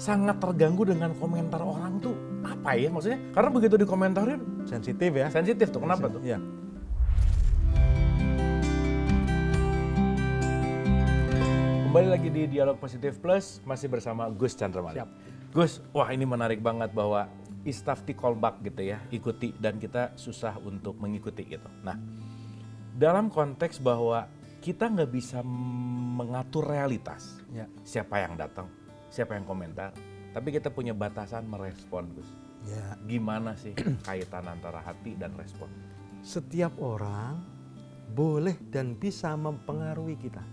sangat terganggu dengan komentar orang tuh apa ya maksudnya? Karena begitu dikomentarin Sensitif ya. sensitif tuh. Kenapa tuh? Ya. Kembali lagi di Dialog Positif Plus, masih bersama Gus Chandra Malik. Siap. Gus, wah ini menarik banget bahwa istafti callback gitu ya, ikuti dan kita susah untuk mengikuti gitu. Nah, dalam konteks bahwa kita nggak bisa mengatur realitas, Ya. siapa yang datang, siapa yang komentar, tapi kita punya batasan merespon, Gus. Ya. Gimana sih kaitan antara hati dan respon? Setiap orang boleh dan bisa mempengaruhi kita.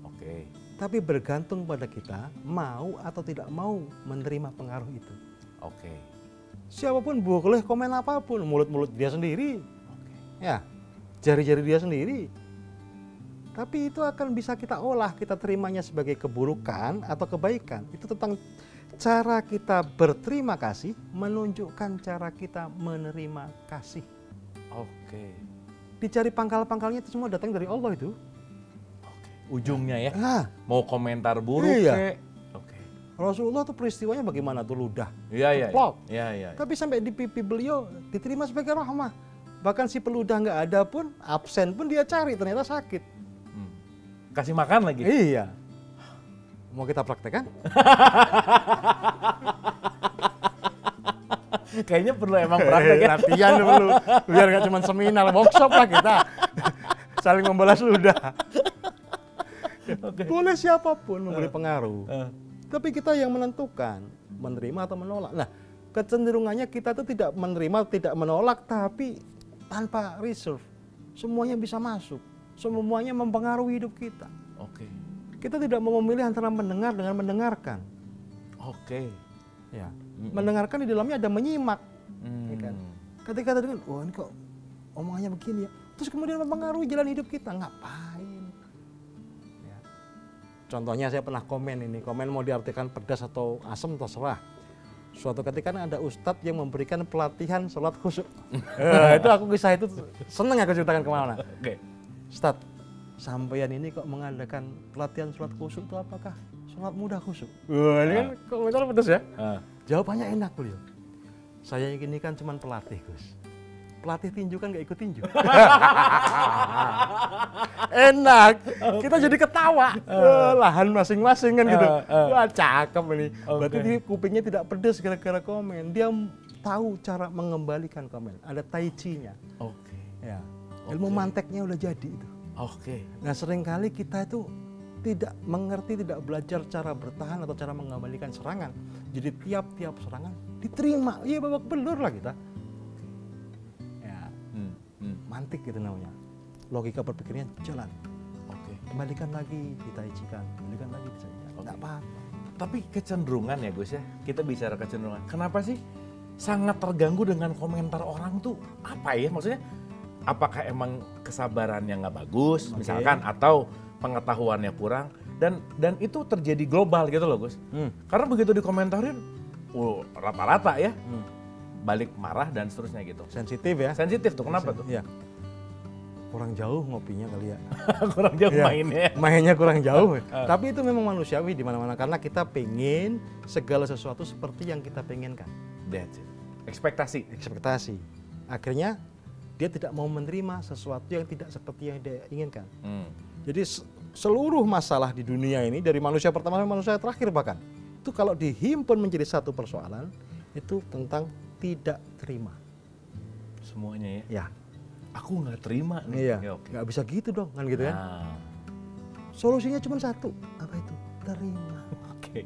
Oke, Tapi bergantung pada kita mau atau tidak mau menerima pengaruh itu. oke, Siapapun boleh komen apapun, mulut-mulut dia sendiri, oke. ya, jari-jari dia sendiri. Tapi itu akan bisa kita olah, kita terimanya sebagai keburukan atau kebaikan. Itu tentang cara kita berterima kasih, menunjukkan cara kita menerima kasih. Oke. Dicari pangkal-pangkalnya itu semua datang dari Allah itu. Ujungnya ya, Ah, mau komentar buruk Iya. kek. Oke. Rasulullah tuh peristiwanya bagaimana tuh ludah. Iya, iya. Plok. Iya, iya. Tapi sampai di pipi beliau diterima sebagai rahmah. Bahkan si peludah nggak ada pun, absen pun dia cari, ternyata sakit. Hmm. Kasih makan lagi. Iya. Mau kita praktekkan? Kayaknya perlu emang praktek ya. Latihan dulu, biar nggak cuma seminar, workshop lah kita. Saling membalas ludah. Oke. Boleh siapapun memberi pengaruh. Eh, Tapi kita yang menentukan, menerima atau menolak. Nah, kecenderungannya kita tuh tidak menerima, tidak menolak, tapi tanpa reserve. Semuanya bisa masuk. Semuanya mempengaruhi hidup kita. Oke. Kita tidak mau memilih antara mendengar dengan mendengarkan. Oke. Ya. Mendengarkan di dalamnya ada menyimak. Hmm. Ya kan? Ketika kita dengar, wah ini kok omongannya begini ya. Terus kemudian mempengaruhi jalan hidup kita. Ngapain? Ya. Contohnya saya pernah komen ini. Komen mau diartikan pedas atau asam terserah. Suatu ketika ada ustadz yang memberikan pelatihan sholat khusyuk. Itu aku kisah itu seneng aku ceritakan kemana. Oke. Ustadz, sampeyan ini kok mengadakan pelatihan sholat khusyuk itu apakah sholat mudah khusyuk? Wah ini kan komentar pedas ya. Ah. Jawabannya enak beliau. Saya ini kan cuma pelatih Gus. Pelatih tinju kan gak ikut tinju. Enak. Kita jadi ketawa. Lahan masing-masing kan gitu. Wah cakep ini. Berarti dia kupingnya tidak pedes gara-gara komen. Dia tahu cara mengembalikan komen. Ada tai chi-nya. Oke. Ya. Ilmu manteknya udah jadi itu. Oke. Nah seringkali kita itu tidak mengerti, tidak belajar cara bertahan atau cara mengembalikan serangan. Jadi tiap-tiap serangan diterima. Iya babak belur lah kita. Ya, mantik gitu namanya. Logika berpikirnya jalan. Oke. Kembalikan lagi, ditaicikan. Kembalikan lagi, ditaicikan. Nggak apa-apa. Tapi kecenderungan ya Gus ya, kita bicara kecenderungan. Kenapa sih sangat terganggu dengan komentar orang tuh apa ya? Maksudnya apakah emang kesabarannya nggak bagus misalkan atau pengetahuannya kurang dan itu terjadi global gitu loh Gus. Karena begitu dikomentarin, rata-rata ya balik marah dan seterusnya gitu. Sensitif ya. Sensitif tuh, kenapa tuh? Iya. Kurang jauh ngopinya kali ya. Kurang jauh Iya, mainnya. mainnya kurang jauh. Tapi itu memang manusiawi di mana-mana karena kita pengen segala sesuatu seperti yang kita pengenkan. That's it. Ekspektasi. Ekspektasi. Akhirnya dia tidak mau menerima sesuatu yang tidak seperti yang dia inginkan. Jadi seluruh masalah di dunia ini dari manusia pertama sampai manusia terakhir bahkan itu kalau dihimpun menjadi satu persoalan itu tentang tidak terima. Semuanya ya. Ya. Aku nggak terima nih. Iya. Ya, oke. Nggak bisa gitu dong kan gitu kan. Nah, Solusinya cuma satu. Apa itu? Terima. oke.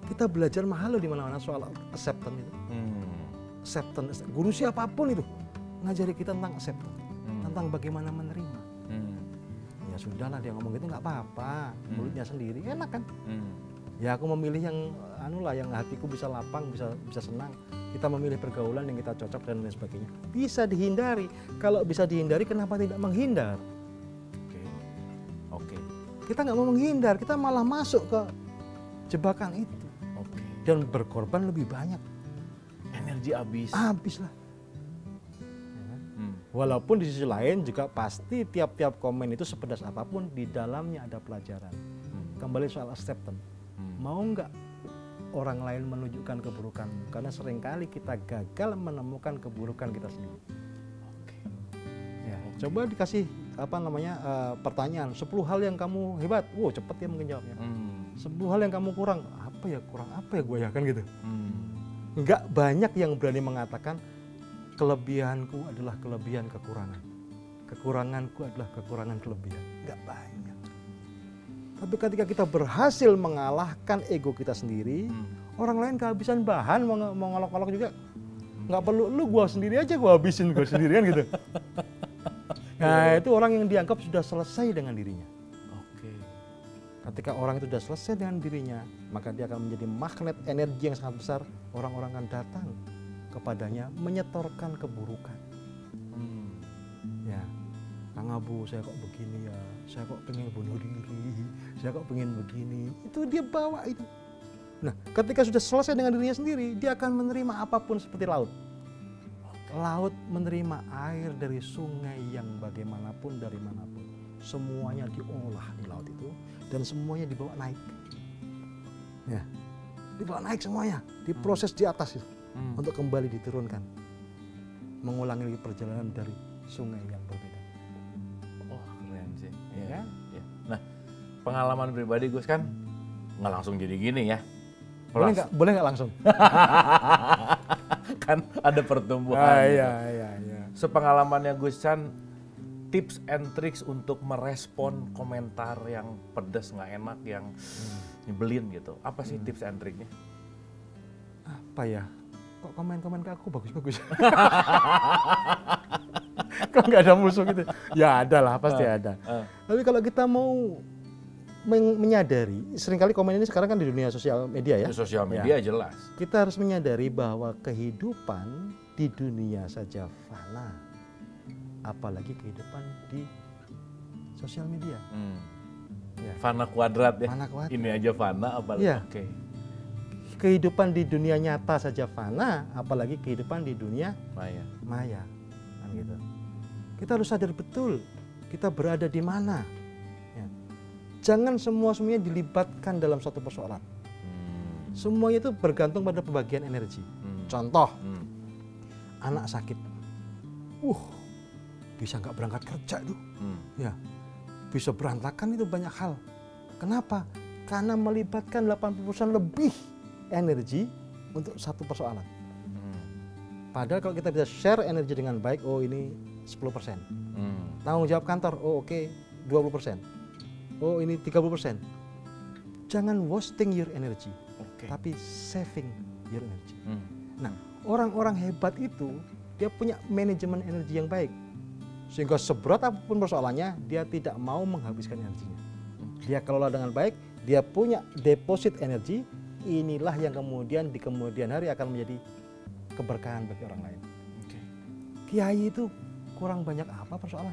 Kita belajar mahal loh di mana-mana soal acceptance itu. Acceptance. Guru siapapun itu ngajari kita tentang acceptance, tentang bagaimana menerima. Ya sudahlah dia ngomong gitu nggak apa-apa, mulutnya sendiri enak kan. Ya aku memilih yang yang hatiku bisa lapang, bisa senang. Kita memilih pergaulan yang kita cocok dan lain sebagainya. Bisa dihindari. Kalau bisa dihindari, kenapa tidak menghindar? Oke. Kita nggak mau menghindar, kita malah masuk ke jebakan itu. Oke. Dan berkorban lebih banyak. Energi habis. Habis lah. Walaupun di sisi lain juga pasti tiap-tiap komen itu sepedas apapun di dalamnya ada pelajaran. Kembali soal acceptance. Mau nggak orang lain menunjukkan keburukan, karena seringkali kita gagal menemukan keburukan kita sendiri. Ya, coba dikasih pertanyaan 10 hal yang kamu hebat, cepet dia mungkin jawabnya. 10 hal yang kamu kurang apa ya gue ya kan gitu. Nggak banyak yang berani mengatakan kelebihanku adalah kelebihan kekurangan, kekuranganku adalah kekurangan kelebihan. Nggak banyak. Tapi ketika kita berhasil mengalahkan ego kita sendiri, orang lain kehabisan bahan mau ngolok-ngolok juga. Nggak perlu lu, gua sendiri aja gua habisin gua sendiri kan gitu. Nah itu orang yang dianggap sudah selesai dengan dirinya. Oke. Ketika orang itu sudah selesai dengan dirinya, maka dia akan menjadi magnet energi yang sangat besar. Orang-orang akan datang kepadanya menyetorkan keburukan. Ya, Kang Abu, saya kok begini ya, saya kok pengen bunuh diri, saya kok pengen begini. Itu dia bawa itu. Nah, ketika sudah selesai dengan dirinya sendiri, dia akan menerima apapun seperti laut. Laut menerima air dari sungai yang bagaimanapun, dari manapun. Semuanya diolah di laut itu dan semuanya dibawa naik. Ya, dibawa naik semuanya, diproses di atas itu untuk kembali diturunkan. Mengulangi lagi perjalanan dari sungai yang berbeda. Oh, keren sih. Ya. Ya. Nah, pengalaman pribadi Gus kan nggak langsung jadi gini ya. Boleh nggak langsung? Kan ada pertumbuhan. Iya. Sepengalamannya Gus Chan, tips and tricks untuk merespon komentar yang pedas, nggak enak, yang nyebelin gitu. Apa sih tips and triknya? Apa ya? Kok komen-komen ke aku bagus-bagus? Kok nggak ada musuh gitu? Ya ada lah, pasti ada. Tapi kalau kita mau menyadari, seringkali komen ini sekarang kan di dunia sosial media ya. Di sosial media ya. Jelas. Kita harus menyadari bahwa kehidupan di dunia saja fana, apalagi kehidupan di sosial media. Ya. Fana kuadrat ya. Fana kuadrat. Ini aja fana, apalagi. Ya. Oke. Kehidupan di dunia nyata saja fana, apalagi kehidupan di dunia maya. Kan gitu. Kita harus sadar betul kita berada di mana. Jangan semuanya dilibatkan dalam satu persoalan. Semuanya itu bergantung pada pembagian energi. Contoh, anak sakit, bisa nggak berangkat kerja tuh, ya, bisa berantakan itu banyak hal. Kenapa? Karena melibatkan 80% lebih energi untuk satu persoalan. Padahal kalau kita bisa share energi dengan baik, ini 10%. Tanggung jawab kantor, oke, 20%. Ini 30%. Jangan wasting your energy, tapi saving your energy. Nah, orang-orang hebat itu dia punya manajemen energi yang baik, sehingga seberat apapun persoalannya dia tidak mau menghabiskan energinya. Dia kelola dengan baik, dia punya deposit energi. Inilah yang kemudian di kemudian hari akan menjadi keberkahan bagi orang lain. Kiai itu kurang banyak apa persoalan?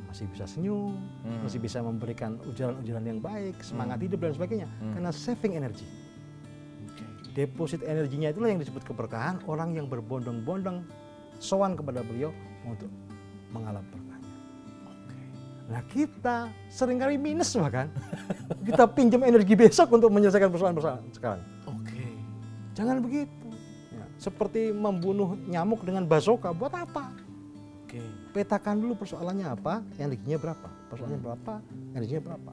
Masih bisa senyum, masih bisa memberikan ujaran-ujaran yang baik, semangat hidup dan sebagainya, karena saving energi. Deposit energinya itulah yang disebut keberkahan. Orang yang berbondong-bondong sowan kepada beliau untuk mengalami berkahnya. Nah kita seringkali minus bahkan, kita pinjam energi besok untuk menyelesaikan persoalan-persoalan sekarang. Jangan begitu. Ya, seperti membunuh nyamuk dengan bazooka, buat apa? Petakan dulu persoalannya apa, energinya berapa, persoalannya berapa, energinya berapa.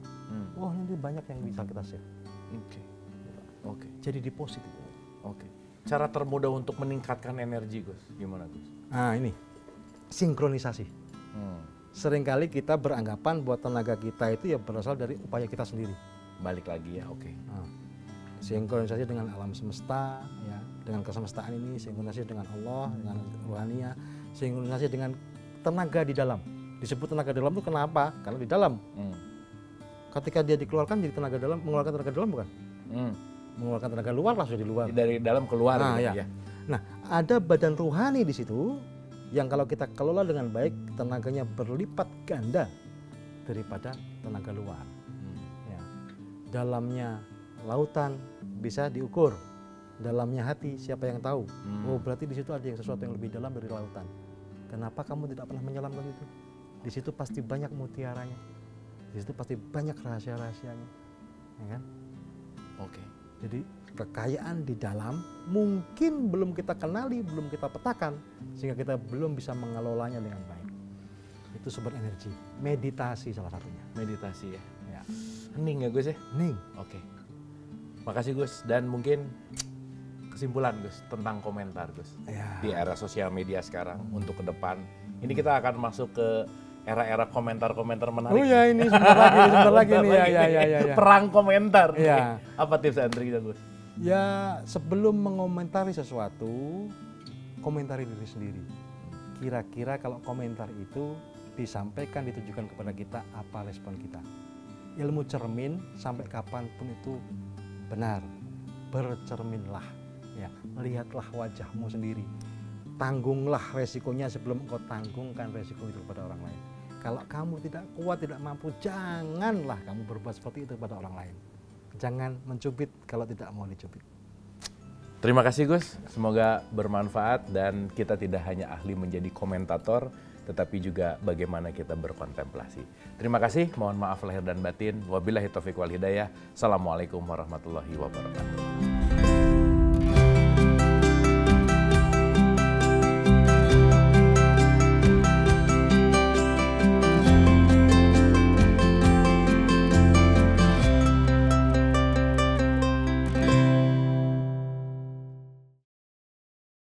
Nanti banyak yang bisa kita save. Jadi deposit itu. Cara termudah untuk meningkatkan energi Gus, gimana Gus? Nah ini, sinkronisasi. Seringkali kita beranggapan bahwa tenaga kita itu ya berasal dari upaya kita sendiri. Balik lagi ya, sinkronisasi dengan alam semesta, ya, dengan kesemestaan ini, sinkronisasi dengan Allah, dengan rohania, sinkronisasi dengan tenaga di dalam. Disebut tenaga dalam itu kenapa? Karena di dalam. Ketika dia dikeluarkan jadi tenaga dalam, mengeluarkan tenaga dalam bukan? Mengeluarkan tenaga luar lah, sudah di luar. Dari dalam keluar. Ya. Nah, ada badan ruhani di situ yang kalau kita kelola dengan baik, tenaganya berlipat ganda daripada tenaga luar. Ya. Dalamnya lautan bisa diukur, dalamnya hati siapa yang tahu. Berarti di situ ada sesuatu yang lebih dalam dari lautan. Kenapa kamu tidak pernah menyelam ke situ? Di situ pasti banyak mutiaranya, di situ pasti banyak rahasia-rahasianya, ya kan? Jadi kekayaan di dalam mungkin belum kita kenali, belum kita petakan, sehingga kita belum bisa mengelolanya dengan baik. Itu sumber energi. Meditasi salah satunya. Meditasi ya. Ya. Hening ya Gus ya? Hening. Oke. Makasih Gus, dan mungkin kesimpulan Gus tentang komentar Gus. Ya. Di era sosial media sekarang untuk ke depan, ini kita akan masuk ke era-era komentar-komentar menarik. Oh ya, ini sebentar lagi nih. Ya. Perang komentar. Ya. Apa tips and triknya Gus? Ya, sebelum mengomentari sesuatu, komentari diri sendiri. Kira-kira kalau komentar itu disampaikan, ditujukan kepada kita, apa respon kita. Ilmu cermin sampai kapanpun itu benar. Bercerminlah, ya, lihatlah wajahmu sendiri. Tanggunglah resikonya sebelum engkau tanggungkan resiko itu kepada orang lain. Kalau kamu tidak kuat, tidak mampu, janganlah kamu berbuat seperti itu kepada orang lain. Jangan mencubit kalau tidak mau dicubit. Terima kasih Gus, semoga bermanfaat dan kita tidak hanya ahli menjadi komentator, tetapi juga bagaimana kita berkontemplasi. Terima kasih, mohon maaf lahir dan batin. Wabillahi taufiq wal hidayah. Assalamualaikum warahmatullahi wabarakatuh.